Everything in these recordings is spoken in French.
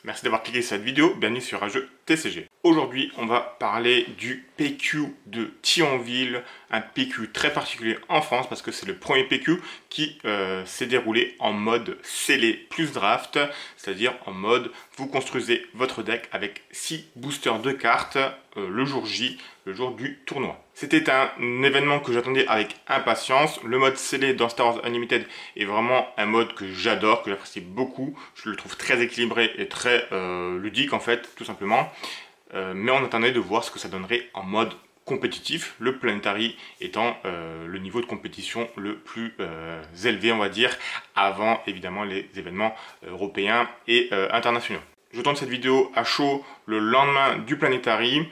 Merci d'avoir cliqué sur cette vidéo, bienvenue sur un jeu TCG. Aujourd'hui, on va parler du PQ de Thionville, un PQ très particulier en France parce que c'est le premier PQ qui s'est déroulé en mode scellé plus draft, c'est-à-dire en mode vous construisez votre deck avec 6 boosters de cartes le jour J, le jour du tournoi. C'était un événement que j'attendais avec impatience. Le mode scellé dans Star Wars Unlimited est vraiment un mode que j'adore, que j'apprécie beaucoup. Je le trouve très équilibré et très ludique en fait, tout simplement. Mais on attendait de voir ce que ça donnerait en mode compétitif, le Planetary étant le niveau de compétition le plus élevé, on va dire, avant évidemment les événements européens et internationaux. Je tourne cette vidéo à chaud le lendemain du Planetary.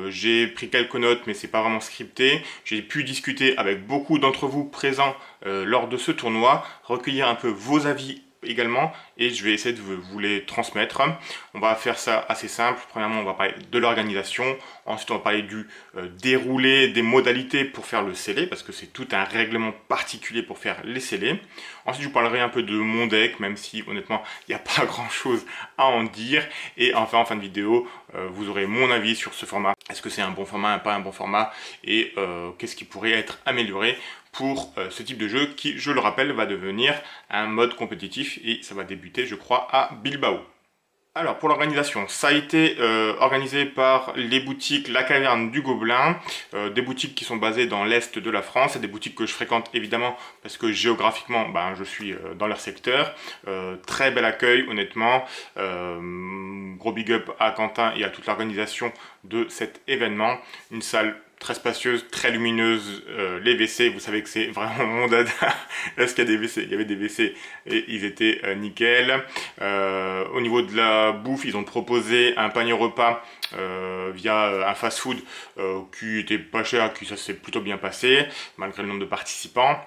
J'ai pris quelques notes, mais c'est pas vraiment scripté. J'ai pu discuter avec beaucoup d'entre vous présents lors de ce tournoi, recueillir un peu vos avis également, et je vais essayer de vous les transmettre. On va faire ça assez simple. Premièrement, on va parler de l'organisation. Ensuite, on va parler du déroulé, des modalités pour faire le scellé, parce que c'est tout un règlement particulier pour faire les scellés. Ensuite, je vous parlerai un peu de mon deck, même si honnêtement, il n'y a pas grand chose à en dire. Et enfin, en fin de vidéo, vous aurez mon avis sur ce format. Est-ce que c'est un bon format, pas un bon format, et qu'est-ce qui pourrait être amélioré pour ce type de jeu qui, je le rappelle, va devenir un mode compétitif et ça va débuter, je crois, à Bilbao. Alors, pour l'organisation, ça a été organisé par les boutiques La Caverne du Gobelin, des boutiques qui sont basées dans l'est de la France, et des boutiques que je fréquente évidemment parce que géographiquement, je suis dans leur secteur. Très bel accueil, honnêtement. Gros big up à Quentin et à toute l'organisation de cet événement. Une salle très spacieuse, très lumineuse, les WC, vous savez que c'est vraiment mon dada. Est-ce qu'il y a des WC? Il y avait des WC et ils étaient nickel. Au niveau de la bouffe, ils ont proposé un panier repas via un fast-food qui était pas cher, qui ça s'est plutôt bien passé, malgré le nombre de participants.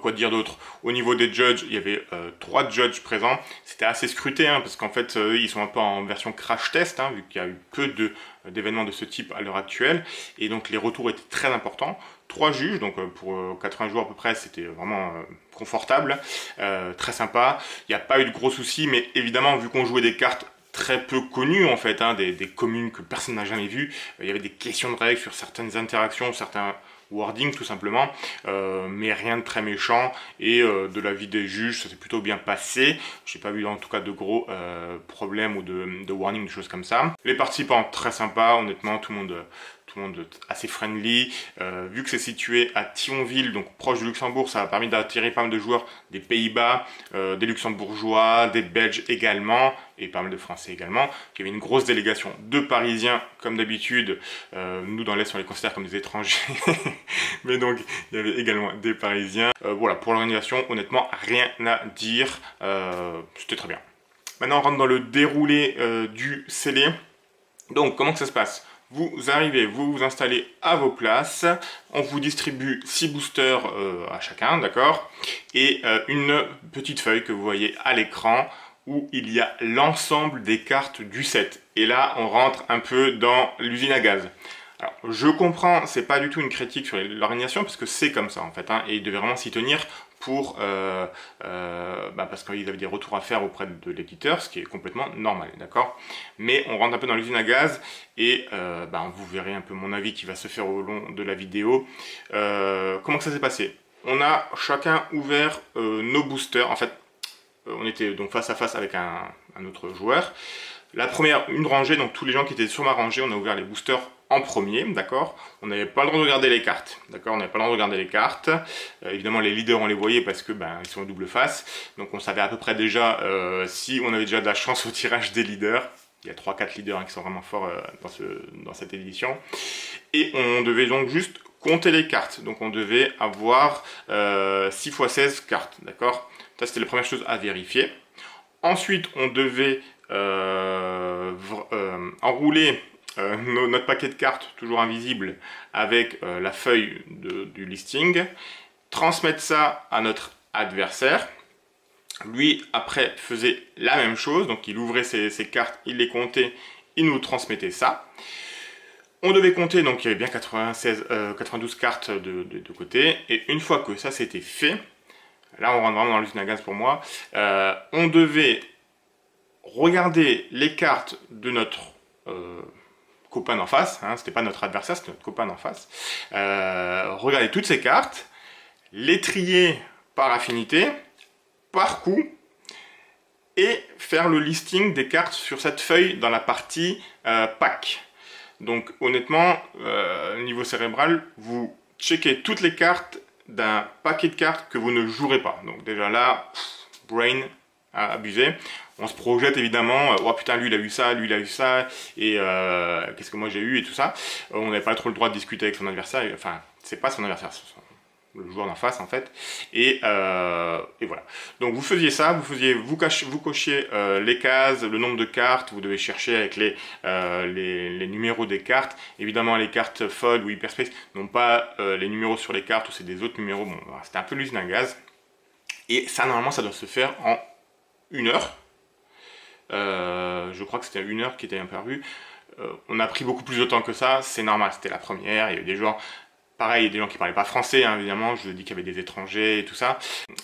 Quoi dire d'autre? Au niveau des judges, il y avait 3 judges présents. C'était assez scruté, parce qu'en fait, ils sont un peu en version crash test, vu qu'il y a eu peu d'événements de ce type à l'heure actuelle. Et donc, les retours étaient très importants. 3 juges, donc pour 80 joueurs à peu près, c'était vraiment confortable, très sympa. Il n'y a pas eu de gros soucis, mais évidemment, vu qu'on jouait des cartes très peu connues en fait, des communes que personne n'a jamais vues, il y avait des questions de règles sur certaines interactions, certains wording tout simplement, mais rien de très méchant, et de l'avis des juges ça s'est plutôt bien passé. J'ai pas vu en tout cas de gros problèmes ou de warning, de choses comme ça. Les participants très sympas, honnêtement, tout le monde assez friendly. Vu que c'est situé à Thionville, donc proche du Luxembourg, ça a permis d'attirer pas mal de joueurs des Pays-Bas, des Luxembourgeois, des Belges également, et pas mal de Français également. Il y avait une grosse délégation de Parisiens, comme d'habitude. Nous, dans l'Est, on les considère comme des étrangers. Mais donc, il y avait également des Parisiens. Voilà, pour l'organisation, honnêtement, rien à dire. C'était très bien. Maintenant, on rentre dans le déroulé du scellé. Donc, comment que ça se passe? Vous arrivez, vous vous installez à vos places, on vous distribue 6 boosters à chacun, d'accord? Et une petite feuille que vous voyez à l'écran où il y a l'ensemble des cartes du set. Et là, on rentre un peu dans l'usine à gaz. Alors, je comprends, c'est pas du tout une critique sur l'organisation, parce que c'est comme ça en fait, et il devait vraiment s'y tenir pour, parce qu'ils avaient des retours à faire auprès de l'éditeur, ce qui est complètement normal, d'accord? Mais on rentre un peu dans l'usine à gaz, et vous verrez un peu mon avis qui va se faire au long de la vidéo. Comment que ça s'est passé? On a chacun ouvert nos boosters, en fait, on était donc face à face avec un autre joueur. La première, une rangée, donc tous les gens qui étaient sur ma rangée, on a ouvert les boosters en premier, d'accord? On n'avait pas le droit de regarder les cartes, d'accord? On n'avait pas le droit de regarder les cartes. Évidemment, les leaders, on les voyait parce que ils sont en double face. Donc on savait à peu près déjà si on avait déjà de la chance au tirage des leaders. Il y a 3-4 leaders qui sont vraiment forts dans cette édition. Et on devait donc juste compter les cartes. Donc on devait avoir 6 x 16 cartes, d'accord? Ça, c'était la première chose à vérifier. Ensuite, on devait enrouler notre paquet de cartes, toujours invisible, avec la feuille du listing, transmettre ça à notre adversaire. Lui, après, faisait la même chose, donc il ouvrait ses cartes, il les comptait, il nous transmettait ça. On devait compter, donc il y avait bien 92 cartes de côté, et une fois que ça c'était fait, là on rentre vraiment dans l'usine à gaz pour moi, on devait regardez les cartes de notre copain d'en face, hein, c'était pas notre adversaire, c'était notre copain d'en face. Regardez toutes ces cartes, les trier par affinité, par coup, et faire le listing des cartes sur cette feuille dans la partie pack. Donc honnêtement, niveau cérébral, vous checkez toutes les cartes d'un paquet de cartes que vous ne jouerez pas. Donc déjà là, brain à abuser. On se projette évidemment, oh putain lui il a eu ça, lui il a eu ça, et qu'est-ce que moi j'ai eu et tout ça. On n'avait pas trop le droit de discuter avec son adversaire, enfin c'est pas son adversaire, c'est le joueur d'en face en fait, et voilà. Donc vous faisiez ça, vous cochiez les cases, le nombre de cartes, vous devez chercher avec les numéros des cartes. Évidemment les cartes fold ou hyperspace n'ont pas les numéros sur les cartes, ou c'est des autres numéros, bon c'était un peu l'usine à gaz. Et ça normalement ça doit se faire en 1 heure. Je crois que c'était 1 heure qui était intervue. On a pris beaucoup plus de temps que ça, c'est normal, c'était la première, il y avait des joueurs. Pareil, il y a des gens qui parlaient pas français, hein, évidemment, je vous ai dit qu'il y avait des étrangers et tout ça.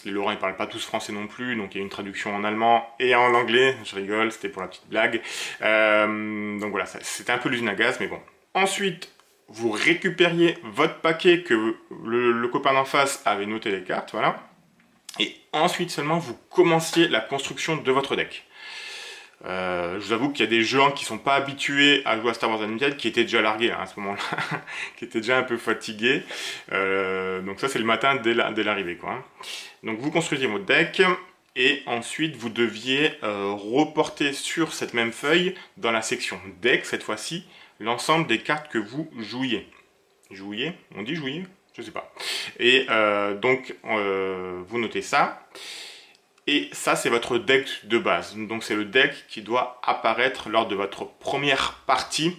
Les Lorrains, ils parlaient pas tous français non plus, donc il y a une traduction en allemand et en anglais, je rigole, c'était pour la petite blague. Donc voilà, c'était un peu l'usine à gaz, mais bon. Ensuite, vous récupériez votre paquet que le copain d'en face avait noté les cartes, voilà. Et ensuite seulement, vous commenciez la construction de votre deck. Je vous avoue qu'il y a des gens qui sont pas habitués à jouer à Star Wars Unlimited qui étaient déjà largués hein, à ce moment-là, qui étaient déjà un peu fatigués. Donc ça c'est le matin dès l'arrivée quoi. Donc vous construisiez votre deck et ensuite vous deviez reporter sur cette même feuille dans la section deck cette fois-ci l'ensemble des cartes que vous jouiez. Jouiez? On dit jouiez? Je sais pas. Et donc vous notez ça. Et ça, c'est votre deck de base. Donc, c'est le deck qui doit apparaître lors de votre première partie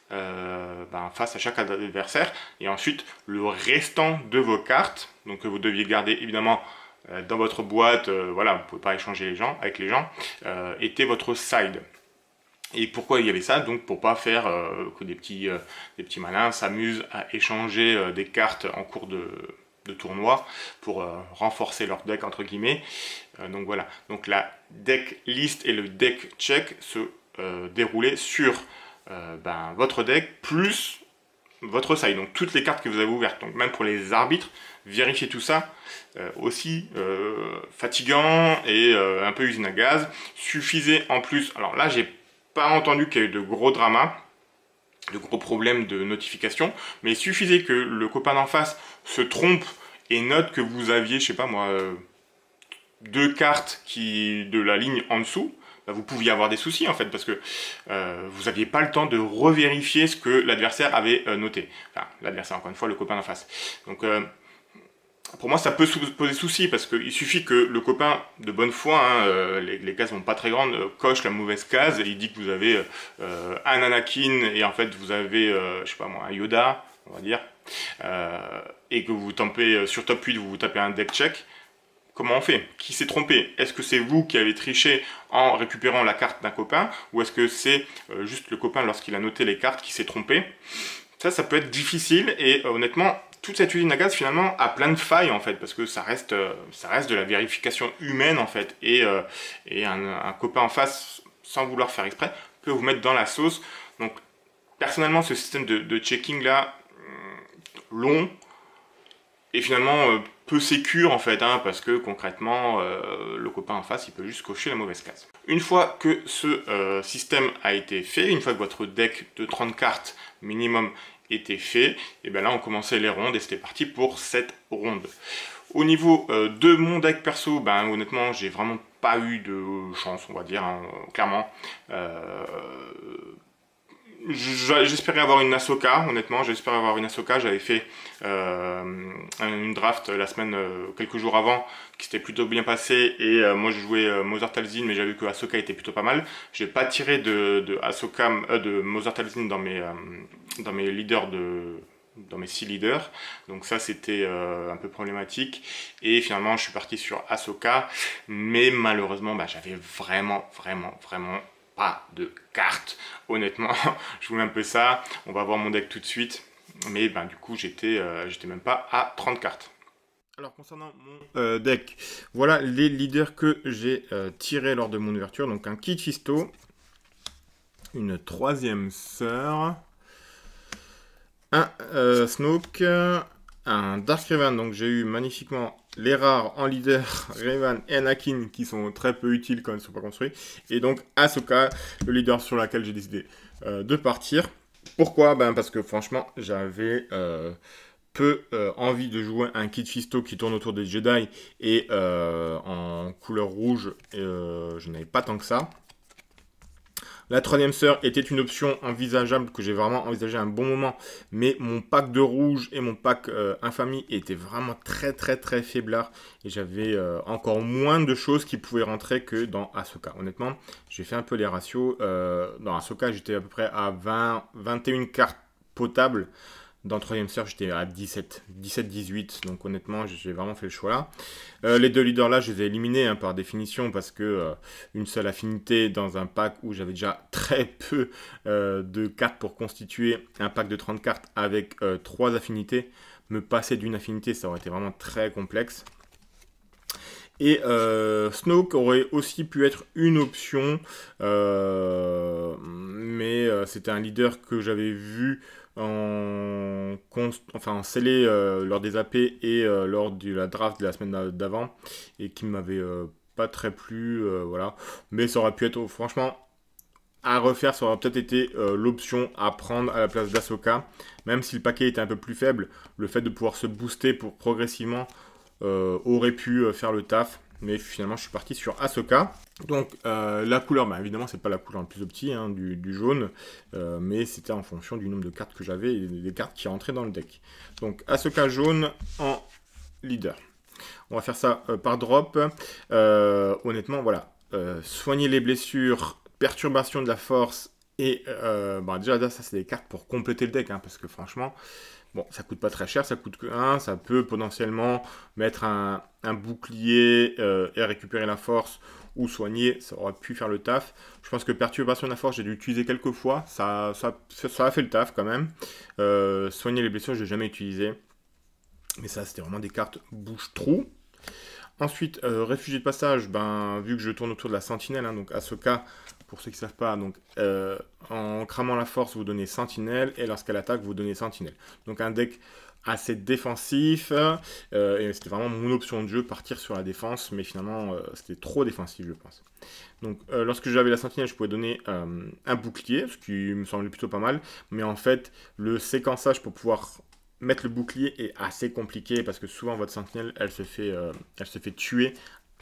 face à chaque adversaire. Et ensuite, le restant de vos cartes, donc que vous deviez garder évidemment dans votre boîte, voilà, vous ne pouvez pas échanger avec les gens, était votre side. Et pourquoi il y avait ça? Donc pour pas faire que des petits malins s'amusent à échanger des cartes en cours de tournoi pour renforcer leur deck entre guillemets. Donc voilà, donc la deck list et le deck check se déroulaient sur votre deck plus votre side, donc toutes les cartes que vous avez ouvertes. Donc même pour les arbitres, vérifiez tout ça, aussi fatigant et un peu usine à gaz. Suffisait en plus, alors là j'ai pas entendu qu'il y a eu de gros dramas, de gros problèmes de notification, mais il suffisait que le copain d'en face se trompe et note que vous aviez, je sais pas moi, 2 cartes de la ligne en dessous, vous pouviez avoir des soucis en fait, parce que vous n'aviez pas le temps de revérifier ce que l'adversaire avait noté. Enfin, l'adversaire, encore une fois, le copain d'en face. Donc, pour moi, ça peut poser souci, parce qu'il suffit que le copain, de bonne foi, hein, les cases sont pas très grandes, coche la mauvaise case, et il dit que vous avez un Anakin, et en fait, vous avez, je sais pas moi, un Yoda, on va dire, et que vous tapez sur top 8, vous tapez un deck check. Comment on fait? Qui s'est trompé? Est-ce que c'est vous qui avez triché en récupérant la carte d'un copain? Ou est-ce que c'est juste le copain, lorsqu'il a noté les cartes, qui s'est trompé? Ça peut être difficile, et honnêtement, toute cette usine à gaz, finalement, a plein de failles, en fait, parce que ça reste de la vérification humaine, en fait, et un copain en face, sans vouloir faire exprès, peut vous mettre dans la sauce. Donc, personnellement, ce système de checking-là, long, et finalement peu sécure en fait, hein, parce que concrètement le copain en face il peut juste cocher la mauvaise case. Une fois que ce système a été fait, une fois que votre deck de 30 cartes minimum était fait, et bien là on commençait les rondes et c'était parti pour cette ronde. Au niveau de mon deck perso, honnêtement j'ai vraiment pas eu de chance, on va dire, hein, clairement. J'espérais avoir une Ahsoka, honnêtement, j'espérais avoir une Ahsoka. J'avais fait une draft la semaine, quelques jours avant, qui s'était plutôt bien passé, et moi je jouais Mother Talzin, mais j'avais vu que Ahsoka était plutôt pas mal. J'ai pas tiré de Mother Talzin dans mes leaders dans mes 6 leaders, donc ça c'était un peu problématique, et finalement je suis parti sur Ahsoka, mais malheureusement j'avais vraiment pas de cartes, honnêtement. Je vous mets un peu ça, on va voir mon deck tout de suite, mais du coup j'étais même pas à 30 cartes. Alors concernant mon deck, voilà les leaders que j'ai tirés lors de mon ouverture. Donc un Kichisto, une troisième sœur, un Snoke, un Dark Revan. Donc j'ai eu magnifiquement les rares en leader, Revan et Anakin, qui sont très peu utiles quand ils ne sont pas construits. Et donc Ahsoka, le leader sur laquelle j'ai décidé de partir. Pourquoi? Parce que franchement j'avais peu envie de jouer un Kit Fisto qui tourne autour des Jedi et en couleur rouge, je n'avais pas tant que ça. La troisième sœur était une option envisageable que j'ai vraiment envisagé à un bon moment, mais mon pack de rouge et mon pack infamie étaient vraiment très faiblards et j'avais encore moins de choses qui pouvaient rentrer que dans Ahsoka. Honnêtement, j'ai fait un peu les ratios. Dans Ahsoka, j'étais à peu près à 21 cartes potables. Dans le troisième sœur, j'étais à 17-18, donc honnêtement, j'ai vraiment fait le choix là. Les deux leaders là, je les ai éliminés par définition parce que une seule affinité dans un pack où j'avais déjà très peu de cartes pour constituer un pack de 30 cartes avec 3 affinités, me passer d'une affinité, ça aurait été vraiment très complexe. Et Snoke aurait aussi pu être une option, mais c'était un leader que j'avais vu en scellé lors des AP et lors de la draft de la semaine d'avant, et qui m'avait pas très plu, voilà. Mais ça aurait pu être, franchement, à refaire, ça aurait peut-être été l'option à prendre à la place d'Ahsoka, même si le paquet était un peu plus faible, le fait de pouvoir se booster pour progressivement aurait pu faire le taf, mais finalement je suis parti sur Ahsoka. Donc la couleur, évidemment c'est pas la couleur la plus optique du jaune, mais c'était en fonction du nombre de cartes que j'avais et des cartes qui rentraient dans le deck. Donc Ahsoka jaune en leader. On va faire ça par drop. Honnêtement, voilà, soigner les blessures, perturbation de la force, et déjà là, ça c'est des cartes pour compléter le deck, parce que franchement, bon, ça coûte pas très cher, ça coûte que 1, ça peut potentiellement mettre un bouclier et récupérer la force, ou soigner, ça aurait pu faire le taf. Je pense que perturbation de la force, j'ai dû l'utiliser quelques fois, ça a fait le taf quand même. Soigner les blessures, je l'ai jamais utilisé, mais ça c'était vraiment des cartes bouche-trou. Ensuite, réfugié de passage, vu que je tourne autour de la sentinelle, donc Ahsoka, pour ceux qui ne savent pas, donc, en cramant la force, vous donnez sentinelle, et lorsqu'elle attaque, vous donnez sentinelle. Donc un deck assez défensif, et c'était vraiment mon option de jeu, partir sur la défense, mais finalement, c'était trop défensif, je pense. Donc lorsque j'avais la sentinelle, je pouvais donner un bouclier, ce qui me semblait plutôt pas mal, mais en fait, le séquençage pour pouvoir mettre le bouclier est assez compliqué parce que souvent votre sentinelle elle se fait tuer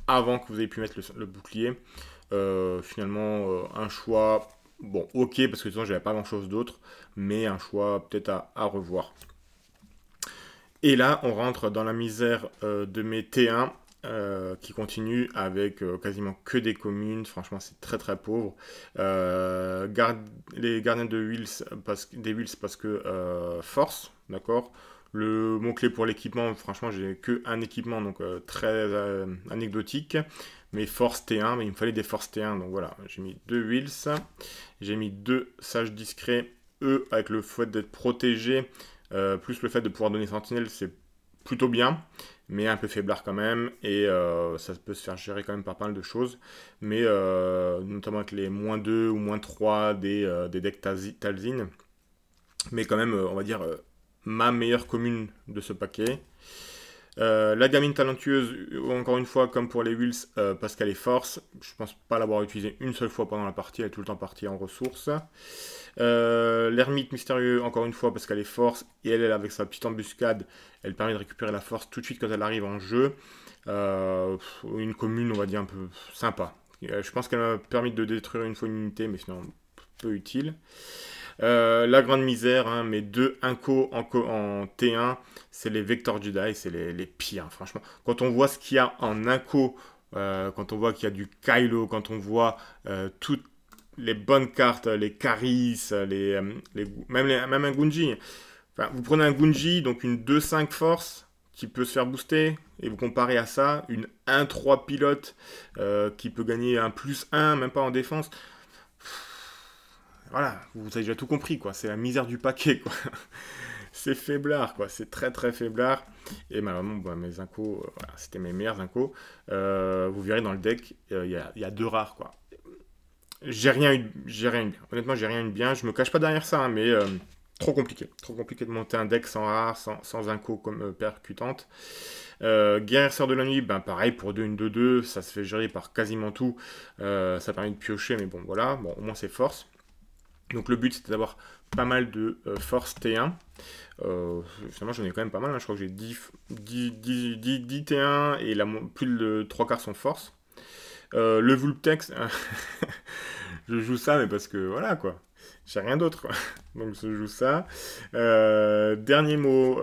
avant que vous ayez pu mettre le bouclier. Finalement un choix bon ok parce que sinon j'avais pas grand chose d'autre, mais un choix peut-être à revoir. Et là on rentre dans la misère de mes T1 qui continue avec quasiment que des communes. Franchement c'est très pauvre. Les gardiens de Wills des Wills parce que force, d'accord. Le mot-clé pour l'équipement, franchement, j'ai que un équipement, donc très anecdotique. Mais Force T1, mais il me fallait des Force T1, donc voilà. J'ai mis 2 Wills, j'ai mis 2 Sages Discrets, eux, avec le fait d'être protégés, plus le fait de pouvoir donner Sentinelle, c'est plutôt bien, mais un peu faiblard quand même, et ça peut se faire gérer quand même par pas mal de choses. Mais notamment avec les -2 ou -3 des decks Talzin. Mais quand même, on va dire ma meilleure commune de ce paquet. La gamine talentueuse, encore une fois, comme pour les Wills, parce qu'elle est force. Je pense pas l'avoir utilisée une seule fois pendant la partie, elle est tout le temps partie en ressources. L'ermite mystérieux, encore une fois, parce qu'elle est force, et elle, avec sa petite embuscade, elle permet de récupérer la force tout de suite quand elle arrive en jeu. Une commune, on va dire, un peu sympa. Je pense qu'elle m'a permis de détruire une fois une unité, mais sinon peu utile. La grande misère, mes 2 Inco en T1, c'est les Vector Jedi, c'est les pires, franchement. Quand on voit ce qu'il y a en Inco, quand on voit qu'il y a du Kylo, quand on voit toutes les bonnes cartes, les Caris, même un Gunji. Enfin, vous prenez un Gunji, donc une 2-5 force, qui peut se faire booster, et vous comparez à ça, une 1-3 pilote, qui peut gagner un +1, même pas en défense. Voilà, vous avez déjà tout compris, quoi. C'est la misère du paquet, quoi. c'est faiblard, quoi. C'est très très faiblard. Et malheureusement, bah, mes incos, voilà, c'était mes meilleurs incos. Vous verrez dans le deck, il y a deux rares, quoi. J'ai rien eu de bien. Honnêtement, j'ai rien eu de bien. Je me cache pas derrière ça, hein, mais trop compliqué. Trop compliqué de monter un deck sans rare, sans inco comme percutante. Guerrière Sœur de la Nuit, ben pareil, pour 2 une 2-2, ça se fait gérer par quasiment tout. Ça permet de piocher, mais bon, voilà. Bon, au moins, c'est force. Donc le but, c'était d'avoir pas mal de force T1. Finalement, j'en ai quand même pas mal. Hein. Je crois que j'ai 10 T1 et plus de 3 quarts sont force. Le Vulptex, je joue ça, mais parce que voilà quoi. J'ai rien d'autre quoi. Donc je joue ça. Dernier mot,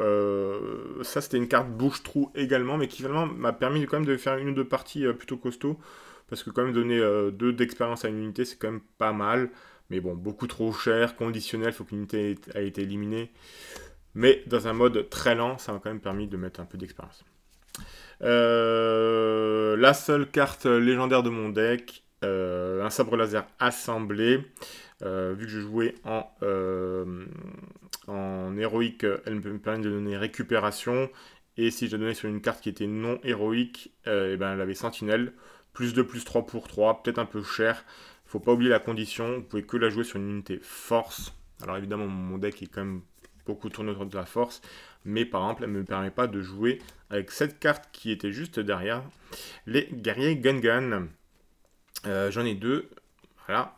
ça c'était une carte bouche-trou également, mais qui finalement m'a permis quand même de faire une ou deux parties plutôt costaud. Parce que quand même donner 2 d'expérience à une unité, c'est quand même pas mal. Mais bon, beaucoup trop cher, conditionnel, il faut qu'une unité ait été éliminée. Mais dans un mode très lent, ça m'a quand même permis de mettre un peu d'expérience. La seule carte légendaire de mon deck, un sabre laser assemblé. Vu que je jouais en héroïque, elle me permet de donner récupération. Et si je la donnais sur une carte qui était non héroïque, et ben elle avait sentinelle. Plus 2, plus 3 pour 3, peut-être un peu cher. Faut pas oublier la condition, vous pouvez que la jouer sur une unité force. Alors évidemment, mon deck est quand même beaucoup tourné autour de la force. Mais par exemple, elle ne me permet pas de jouer avec cette carte qui était juste derrière, les guerriers Gungan. J'en ai deux. Voilà.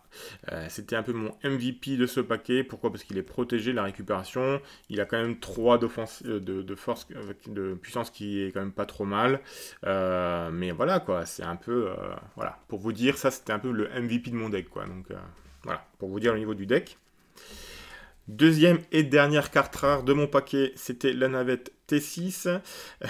C'était un peu mon MVP de ce paquet. Pourquoi? Parce qu'il est protégé, la récupération. Il a quand même 3 de force, de puissance qui est quand même pas trop mal. Mais voilà quoi, c'est un peu... voilà. Pour vous dire, ça c'était un peu le MVP de mon deck quoi. Donc voilà, pour vous dire au niveau du deck. Deuxième et dernière carte rare de mon paquet, c'était la navette T6,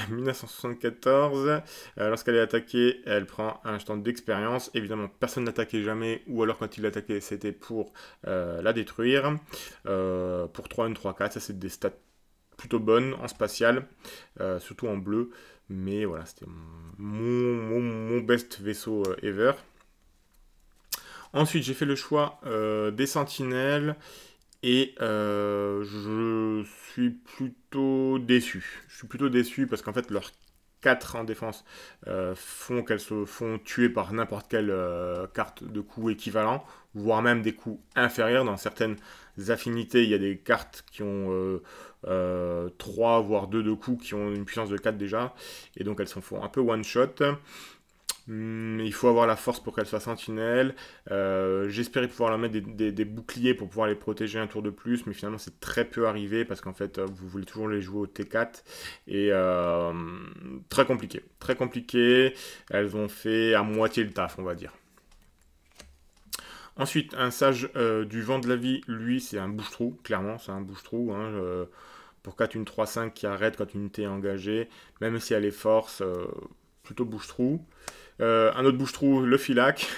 1974. Lorsqu'elle est attaquée, elle prend un jeton d'expérience. Évidemment, personne n'attaquait jamais, ou alors quand il l'attaquait, c'était pour la détruire. Pour 3, 1, 3, 4, ça c'est des stats plutôt bonnes en spatial, surtout en bleu. Mais voilà, c'était mon best vaisseau ever. Ensuite, j'ai fait le choix des sentinelles. Et je suis plutôt déçu. Je suis plutôt déçu parce qu'en fait, leurs 4 en défense font qu'elles se font tuer par n'importe quelle carte de coup équivalent, voire même des coups inférieurs. Dans certaines affinités, il y a des cartes qui ont 3 voire 2 de coups qui ont une puissance de 4 déjà. Et donc elles se font un peu one-shot. Il faut avoir la force pour qu'elle soit sentinelle. J'espérais pouvoir leur mettre des boucliers pour pouvoir les protéger un tour de plus, mais finalement c'est très peu arrivé parce qu'en fait vous voulez toujours les jouer au T4 et très compliqué. Très compliqué. Elles ont fait à moitié le taf, on va dire. Ensuite, un sage du vent de la vie, lui c'est un bouche-trou, clairement c'est un bouche-trou. Hein, pour 4, une 3-5 qui arrête quand une unité est engagée, même si elle est force, plutôt bouche-trou. Un autre bouche-trou, le Filac.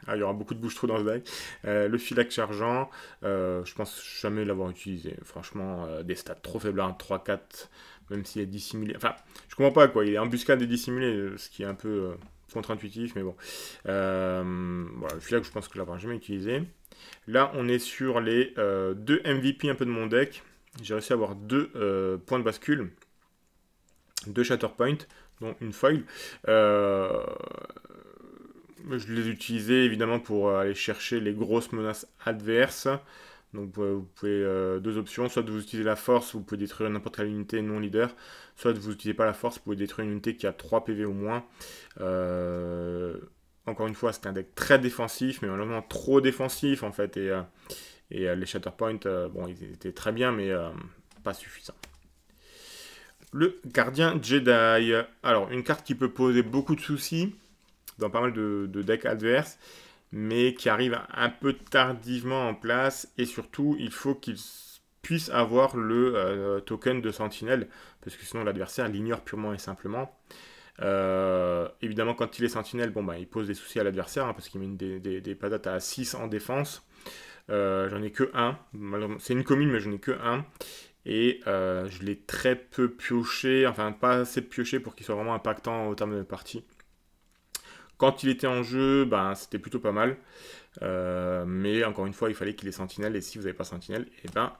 Ah, il y aura beaucoup de bouche-trous dans ce deck. Le Filac chargeant, je pense jamais l'avoir utilisé. Franchement, des stats trop faibles, 3-4, même s'il est dissimulé. Enfin, je comprends pas quoi, il est embuscade et dissimulé, ce qui est un peu contre-intuitif, mais bon. Voilà, le Filac, je pense que je l'aurai jamais utilisé. Là, on est sur les 2 MVP un peu de mon deck. J'ai réussi à avoir 2 points de bascule, 2 Shatterpoint, dont une foil. Je les utilisais évidemment pour aller chercher les grosses menaces adverses. Donc vous pouvez 2 options, soit vous utilisez la force, vous pouvez détruire n'importe quelle unité non leader, soit vous n'utilisez pas la force, vous pouvez détruire une unité qui a 3 PV au moins. Encore une fois, c'est un deck très défensif, mais malheureusement trop défensif en fait. Et les Shatterpoint, bon, ils étaient très bien, mais pas suffisants. Le gardien Jedi. Alors, une carte qui peut poser beaucoup de soucis dans pas mal de decks adverses, mais qui arrive un peu tardivement en place, et surtout, il faut qu'il puisse avoir le token de sentinelle, parce que sinon l'adversaire l'ignore purement et simplement. Évidemment, quand il est sentinelle, bon, bah, il pose des soucis à l'adversaire, hein, parce qu'il met des patates à 6 en défense. J'en ai que un. C'est une commune, mais j'en ai que un. Et je l'ai très peu pioché, enfin pas assez pioché pour qu'il soit vraiment impactant au terme de partie. Quand il était en jeu, ben, c'était plutôt pas mal. Mais encore une fois, il fallait qu'il ait sentinelle. Et si vous n'avez pas sentinelle, et ben,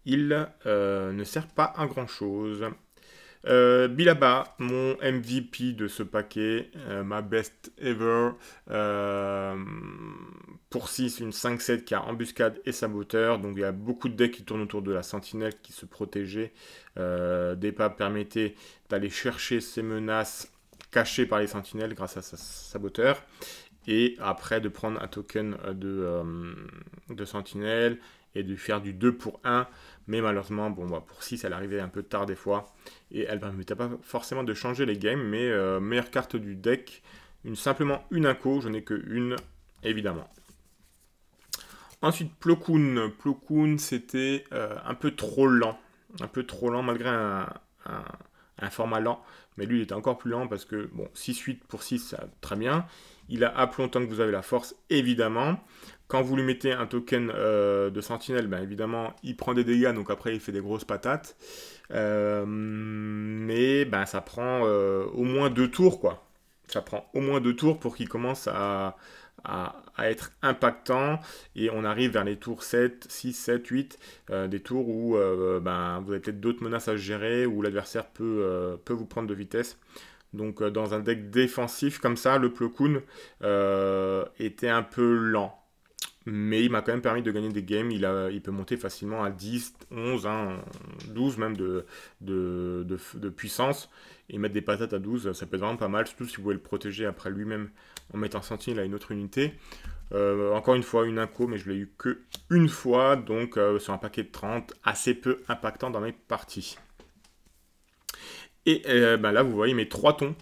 il ne sert pas à grand chose. Bilaba, mon MVP de ce paquet, ma best ever, pour 6, une 5-7 qui a embuscade et saboteur, donc il y a beaucoup de decks qui tournent autour de la sentinelle qui se protégeait. Depa permettait d'aller chercher ces menaces cachées par les sentinelles grâce à sa saboteur, et après de prendre un token de sentinelle et de faire du 2 pour 1, mais malheureusement, bon, bah, pour 6, elle arrivait un peu tard des fois, et elle ne permettait pas forcément de changer les games, mais meilleure carte du deck, simplement une inco, je n'ai que une, évidemment. Ensuite, Plo Koon. Plo Koon, c'était un peu trop lent malgré un format lent, mais lui il était encore plus lent parce que, bon, 6-8 pour 6, ça, très bien. Il a aplomb tant que vous avez la force, évidemment. Quand vous lui mettez un token de sentinelle, ben évidemment, il prend des dégâts, donc après il fait des grosses patates. Mais ben, ça prend au moins 2 tours, quoi. Ça prend au moins 2 tours pour qu'il commence à être impactant, et on arrive vers les tours 7, 6, 7, 8, des tours où ben, vous avez peut-être d'autres menaces à gérer, où l'adversaire peut vous prendre de vitesse. Donc dans un deck défensif comme ça, le Plo Koon était un peu lent. Mais il m'a quand même permis de gagner des games. Il peut monter facilement à 10, 11, hein, 12 même de puissance. Et mettre des patates à 12, ça peut être vraiment pas mal. Surtout si vous pouvez le protéger après lui-même en mettant sentinelle à une autre unité. Encore une fois, une inco, mais je l'ai eu que une fois. Donc sur un paquet de 30, assez peu impactant dans mes parties. Et ben là, vous voyez mes 3 tons.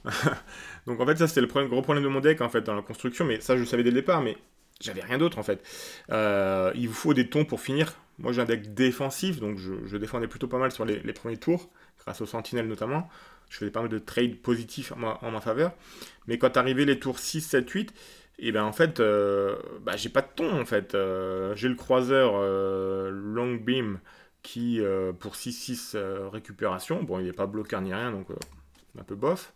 Donc en fait, ça c'était le gros problème de mon deck en fait dans la construction. Mais ça, je le savais dès le départ. Mais j'avais rien d'autre en fait. Il vous faut des tons pour finir. Moi j'ai un deck défensif, donc je défendais plutôt pas mal sur les premiers tours, grâce aux sentinelles notamment. Je faisais pas mal de trades positifs en ma faveur. Mais quand arrivaient les tours 6, 7, 8, et ben en fait, bah, j'ai pas de ton en fait. J'ai le croiseur Long Beam qui, pour 6-6 récupération, bon il n'est pas bloqueur ni rien, donc un peu bof.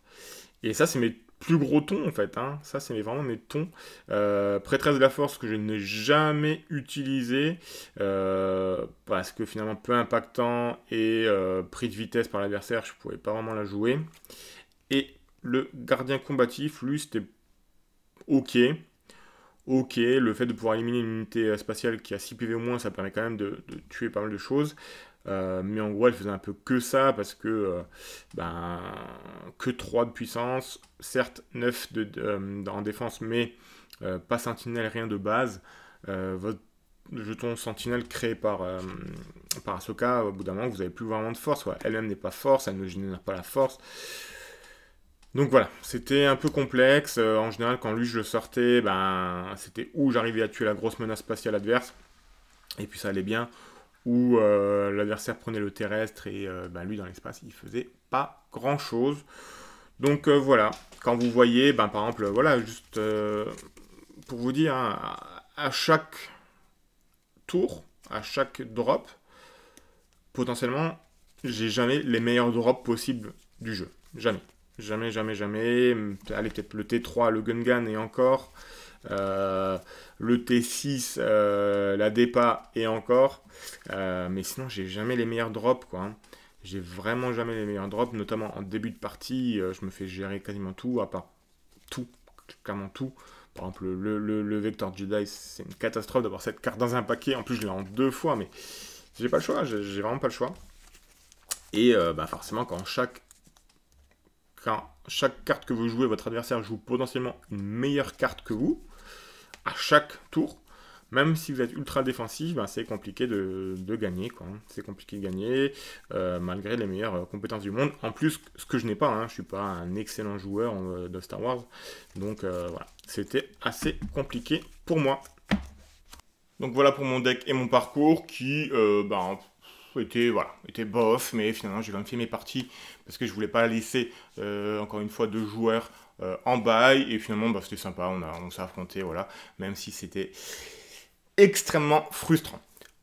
Et ça c'est mes plus gros tons en fait, hein. Ça c'est vraiment mes tons. Prêtresse de la force que je n'ai jamais utilisé parce que finalement peu impactant et pris de vitesse par l'adversaire, je pouvais pas vraiment la jouer. Et le gardien combatif, lui c'était ok. Ok, le fait de pouvoir éliminer une unité spatiale qui a 6 PV au moins, ça permet quand même de tuer pas mal de choses. Mais en gros, elle faisait un peu que ça parce que, que 3 de puissance, certes 9 en défense, mais pas sentinelle, rien de base. Votre jeton sentinelle créé par Ahsoka, au bout d'un moment, vous n'avez plus vraiment de force. Ouais. Elle-même n'est pas force, elle ne génère pas la force. Donc voilà, c'était un peu complexe. En général, quand lui je le sortais, ben, c'était où j'arrivais à tuer la grosse menace spatiale adverse, et puis ça allait bien, où l'adversaire prenait le terrestre, et ben, lui dans l'espace, il faisait pas grand chose. Donc voilà, quand vous voyez, ben, par exemple, voilà, juste pour vous dire, hein, à chaque tour, à chaque drop, potentiellement, j'ai jamais les meilleurs drops possibles du jeu. Jamais. Jamais, jamais, jamais. Allez, peut-être le T3, le Gungan et encore. Le T6, la Depa et encore. Mais sinon, j'ai jamais les meilleurs drops, quoi. Hein. J'ai vraiment jamais les meilleurs drops, notamment en début de partie. Je me fais gérer quasiment tout, à part tout, clairement tout. Par exemple, le Vector Jedi, c'est une catastrophe d'avoir cette carte dans un paquet. En plus, je l'ai en 2 fois, mais j'ai pas le choix. J'ai vraiment pas le choix. Et bah forcément, quand chaque carte que vous jouez, votre adversaire joue potentiellement une meilleure carte que vous, à chaque tour, même si vous êtes ultra défensif, ben c'est compliqué de gagner, quoi. C'est compliqué de gagner, malgré les meilleures compétences du monde. En plus, ce que je n'ai pas, hein, je ne suis pas un excellent joueur de Star Wars, donc voilà, c'était assez compliqué pour moi. Donc voilà pour mon deck et mon parcours qui, était bof, mais finalement j'ai quand même fait mes parties parce que je voulais pas laisser encore une fois 2 joueurs en bail, et finalement bah, c'était sympa, on s'est affronté, voilà, même si c'était extrêmement frustrant.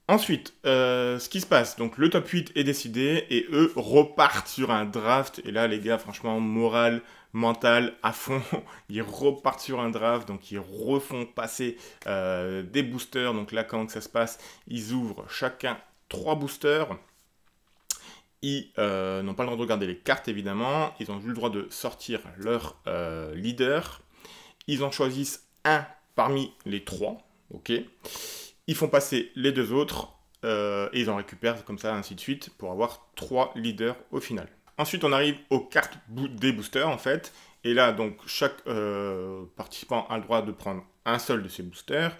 Ensuite, ce qui se passe, donc le top 8 est décidé et eux repartent sur un draft, et là les gars franchement moral, mental à fond, ils repartent sur un draft, donc ils refont passer des boosters. Donc là comment que ça se passe, ils ouvrent chacun 3 boosters. Ils n'ont pas le droit de regarder les cartes, évidemment. Ils ont juste le droit de sortir leur leader. Ils en choisissent un parmi les 3. Ok. Ils font passer les 2 autres. Et ils en récupèrent comme ça, ainsi de suite, pour avoir 3 leaders au final. Ensuite, on arrive aux cartes des boosters, en fait. Et là, donc, chaque participant a le droit de prendre un seul de ces boosters.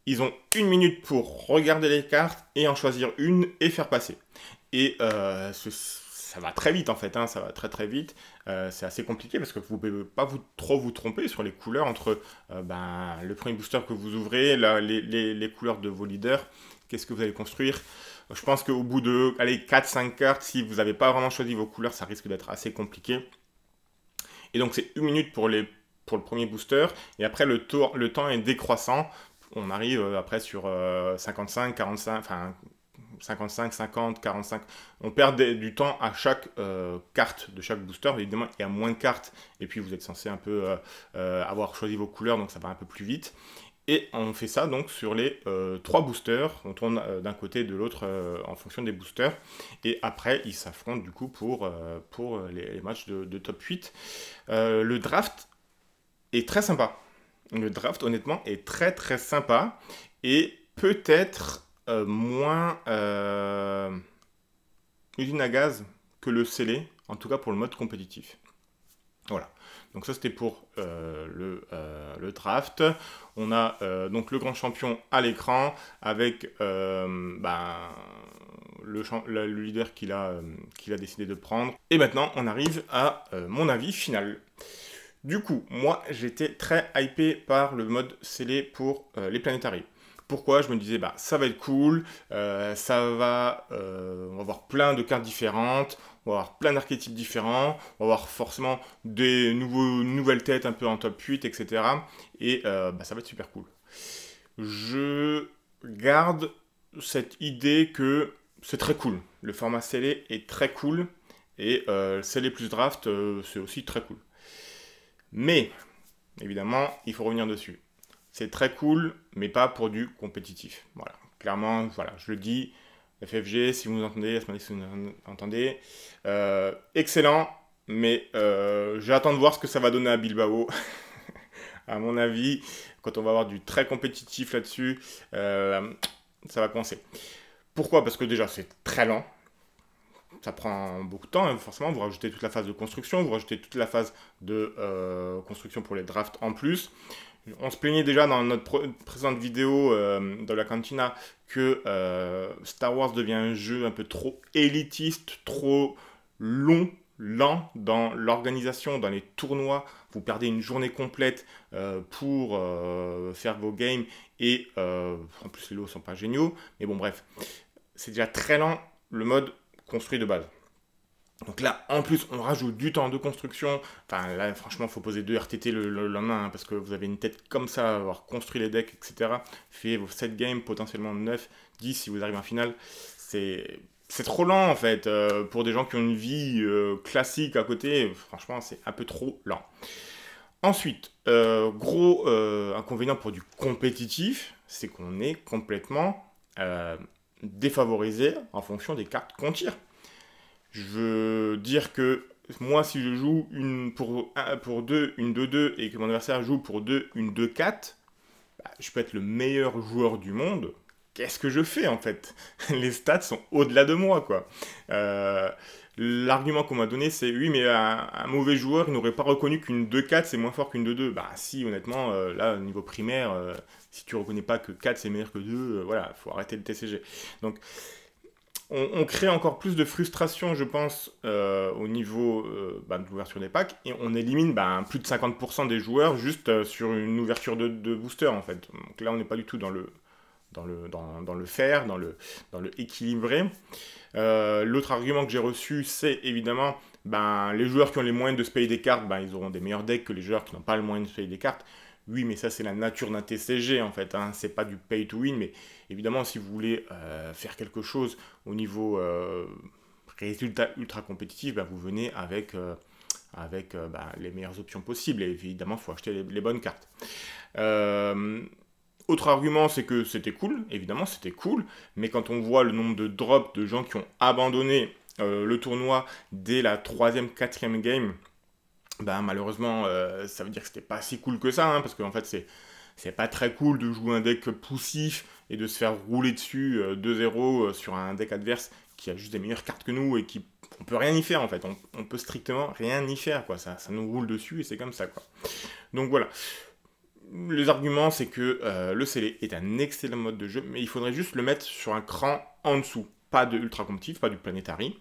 Ils ont 1 minute pour regarder les cartes et en choisir une et faire passer. Et ça va très vite, en fait. Hein, ça va très très vite. C'est assez compliqué parce que vous ne pouvez pas trop vous tromper sur les couleurs entre le premier booster que vous ouvrez, les couleurs de vos leaders. Qu'est-ce que vous allez construire? Je pense qu'au bout de 4-5 cartes, si vous n'avez pas vraiment choisi vos couleurs, ça risque d'être assez compliqué. Et donc c'est 1 minute pour le premier booster. Et après, le temps est décroissant. On arrive après sur 55, 45, enfin 55, 50, 45. On perd du temps à chaque carte de chaque booster. Évidemment, il y a moins de cartes. Et puis, vous êtes censé un peu avoir choisi vos couleurs, donc ça va un peu plus vite. Et on fait ça donc sur les 3 boosters. On tourne d'un côté et de l'autre en fonction des boosters. Et après, ils s'affrontent du coup pour les matchs de top 8. Le draft est très sympa. Le draft, honnêtement, est très très sympa. Et peut-être moins usine à gaz que le scellé, en tout cas pour le mode compétitif. Voilà, donc ça c'était pour le draft. On a donc le grand champion à l'écran avec le leader qu'il a décidé de prendre. Et maintenant on arrive à mon avis final. Du coup, moi j'étais très hypé par le mode scellé pour les planétaries. Pourquoi? Je me disais, ça va être cool, on va avoir plein de cartes différentes, on va avoir plein d'archétypes différents, on va avoir forcément des nouvelles têtes un peu en top 8, etc. Et ça va être super cool. Je garde cette idée que c'est très cool. Le format scellé est très cool, et scellé plus draft, c'est aussi très cool. Mais, évidemment, il faut revenir dessus. C'est très cool, mais pas pour du compétitif. Voilà, clairement, voilà, je le dis, FFG, si vous nous entendez, si vous nous entendez, excellent, mais j'attends de voir ce que ça va donner à Bilbao. À mon avis, quand on va avoir du très compétitif là-dessus, ça va coincer. Pourquoi? Parce que déjà, c'est très lent. Ça prend beaucoup de temps, hein, forcément. Vous rajoutez toute la phase de construction, vous rajoutez toute la phase de construction pour les drafts en plus. On se plaignait déjà dans notre précédente vidéo de la cantina que Star Wars devient un jeu un peu trop élitiste, trop long, lent dans l'organisation, dans les tournois. Vous perdez une journée complète pour faire vos games et en plus les lots sont pas géniaux. Mais bon bref, c'est déjà très lent le mode construit de base. Donc là, en plus, on rajoute du temps de construction. Enfin, là, franchement, il faut poser 2 RTT le lendemain, hein, parce que vous avez une tête comme ça, avoir construit les decks, etc. Fait vos 7 games, potentiellement 9, 10 si vous arrivez en finale. C'est trop lent, en fait. Pour des gens qui ont une vie classique à côté, franchement, c'est un peu trop lent. Ensuite, gros inconvénient pour du compétitif, c'est qu'on est complètement défavorisé en fonction des cartes qu'on tire. Je veux dire que moi, si je joue pour 2, une 2-2, et que mon adversaire joue pour 2, une 2-4, je peux être le meilleur joueur du monde. Qu'est-ce que je fais, en fait? Les stats sont au-delà de moi, quoi. L'argument qu'on m'a donné, c'est oui, mais un mauvais joueur, il n'aurait pas reconnu qu'une 2-4, c'est moins fort qu'une 2-2. Bah si, honnêtement, là, au niveau primaire, si tu reconnais pas que 4, c'est meilleur que 2, voilà, il faut arrêter le TCG. Donc, on crée encore plus de frustration, je pense, au niveau de l'ouverture des packs, et on élimine plus de 50% des joueurs juste sur une ouverture de booster, en fait. Donc là, on n'est pas du tout dans le fair, dans le équilibré. L'autre argument que j'ai reçu, c'est évidemment les joueurs qui ont les moyens de se payer des cartes, ils auront des meilleurs decks que les joueurs qui n'ont pas le moyen de se payer des cartes. Oui, mais ça, c'est la nature d'un TCG, en fait. Hein. C'est pas du pay to win, mais évidemment, si vous voulez faire quelque chose au niveau résultat ultra compétitif, vous venez avec les meilleures options possibles. Et évidemment, il faut acheter les bonnes cartes. Autre argument, c'est que c'était cool, évidemment c'était cool, mais quand on voit le nombre de drops de gens qui ont abandonné le tournoi dès la 3e, 4e game, ben malheureusement ça veut dire que c'était pas si cool que ça, hein, parce qu'en fait c'est pas très cool de jouer un deck poussif et de se faire rouler dessus 2-0 sur un deck adverse qui a juste des meilleures cartes que nous et qui on peut rien y faire en fait, on peut strictement rien y faire quoi, ça nous roule dessus et c'est comme ça quoi. Donc voilà. Les arguments, c'est que le scellé est un excellent mode de jeu, mais il faudrait juste le mettre sur un cran en dessous. Pas de ultra compétitif, pas du planetary.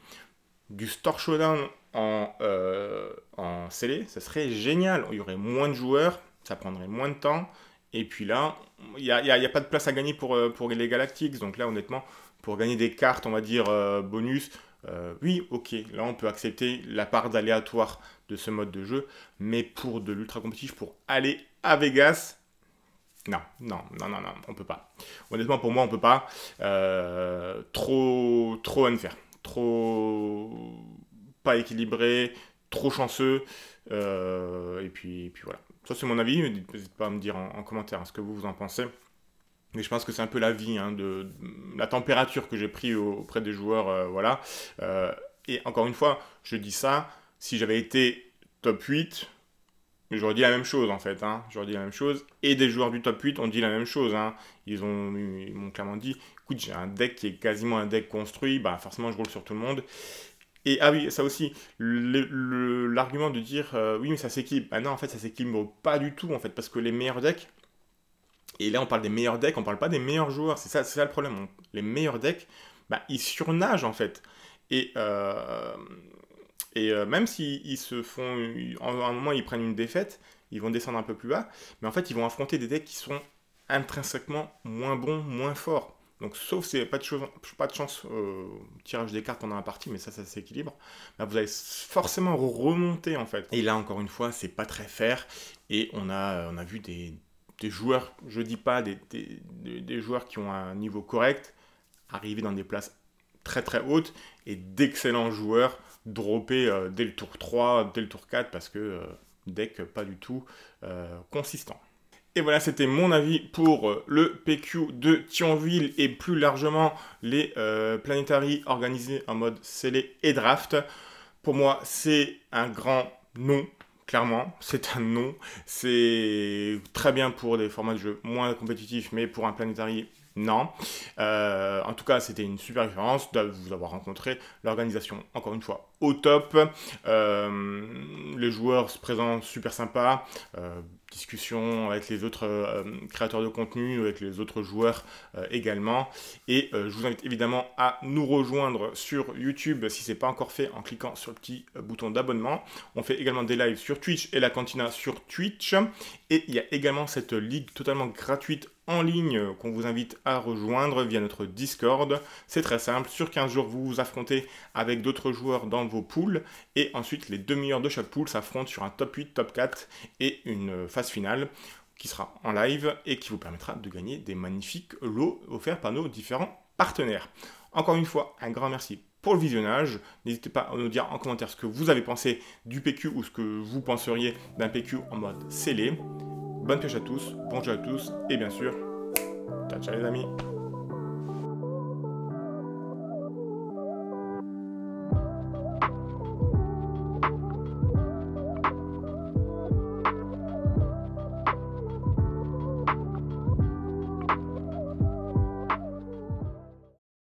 Du Store Showdown en scellé, ça serait génial. Il y aurait moins de joueurs, ça prendrait moins de temps. Et puis là, il n'y a pas de place à gagner pour les Galactics. Donc là, honnêtement, pour gagner des cartes, on va dire bonus, oui, ok, là on peut accepter la part d'aléatoire de ce mode de jeu, mais pour de l'ultra compétitif, pour aller à Vegas, non, on peut pas. Honnêtement, pour moi, on peut pas. Trop unfair, trop pas équilibré, trop chanceux, et puis voilà. Ça c'est mon avis, n'hésitez pas à me dire en commentaire ce que vous en pensez. Mais je pense que c'est un peu la vie, hein, de la température que j'ai pris auprès des joueurs, voilà. Et encore une fois, je dis ça, si j'avais été top 8, j'aurais dit la même chose en fait, hein. J'aurais dit la même chose. Et des joueurs du top 8 ont dit la même chose, hein. Ils m'ont clairement dit, écoute, j'ai un deck qui est quasiment un deck construit, bah forcément je roule sur tout le monde. Et ah oui, ça aussi, l'argument de dire, oui mais ça s'équilibre. Bah non, en fait ça s'équilibre pas du tout en fait, parce que les meilleurs decks, et là, on parle des meilleurs decks, on parle pas des meilleurs joueurs. C'est ça le problème. Les meilleurs decks, bah, ils surnagent en fait. Et, même s'ils se font... À un moment, ils prennent une défaite, ils vont descendre un peu plus bas. Mais en fait, ils vont affronter des decks qui sont intrinsèquement moins bons, moins forts. Donc, sauf si pas de chance au tirage des cartes pendant la partie, mais ça s'équilibre, bah, vous allez forcément remonter en fait. Et là, encore une fois, c'est pas très fair. Et on a vu des joueurs, je dis pas des joueurs qui ont un niveau correct, arriver dans des places très très hautes, et d'excellents joueurs dropper dès le tour 3, dès le tour 4, parce que deck pas du tout consistant. Et voilà, c'était mon avis pour le PQ de Thionville et plus largement les Planetary organisés en mode scellé et draft. Pour moi, c'est un grand non. Clairement, c'est un non. C'est très bien pour des formats de jeu moins compétitifs, mais pour un Planetary, non. En tout cas, c'était une super expérience de vous avoir rencontré. L'organisation, encore une fois, au top. Les joueurs se présentent super sympas. Discussion avec les autres créateurs de contenu, avec les autres joueurs également. Et je vous invite évidemment à nous rejoindre sur YouTube si ce n'est pas encore fait en cliquant sur le petit bouton d'abonnement. On fait également des lives sur Twitch et la Cantina sur Twitch. Et il y a également cette ligue totalement gratuite en ligne qu'on vous invite à rejoindre via notre Discord. C'est très simple, sur 15 jours vous vous affrontez avec d'autres joueurs dans vos pools et ensuite les 2 meilleurs de chaque pool s'affrontent sur un top 8, top 4 et une phase finale qui sera en live et qui vous permettra de gagner des magnifiques lots offerts par nos différents partenaires. Encore une fois, un grand merci pour le visionnage. N'hésitez pas à nous dire en commentaire ce que vous avez pensé du PQ ou ce que vous penseriez d'un PQ en mode scellé. Bonne pêche à tous, bonjour à tous, et bien sûr, ciao ciao les amis.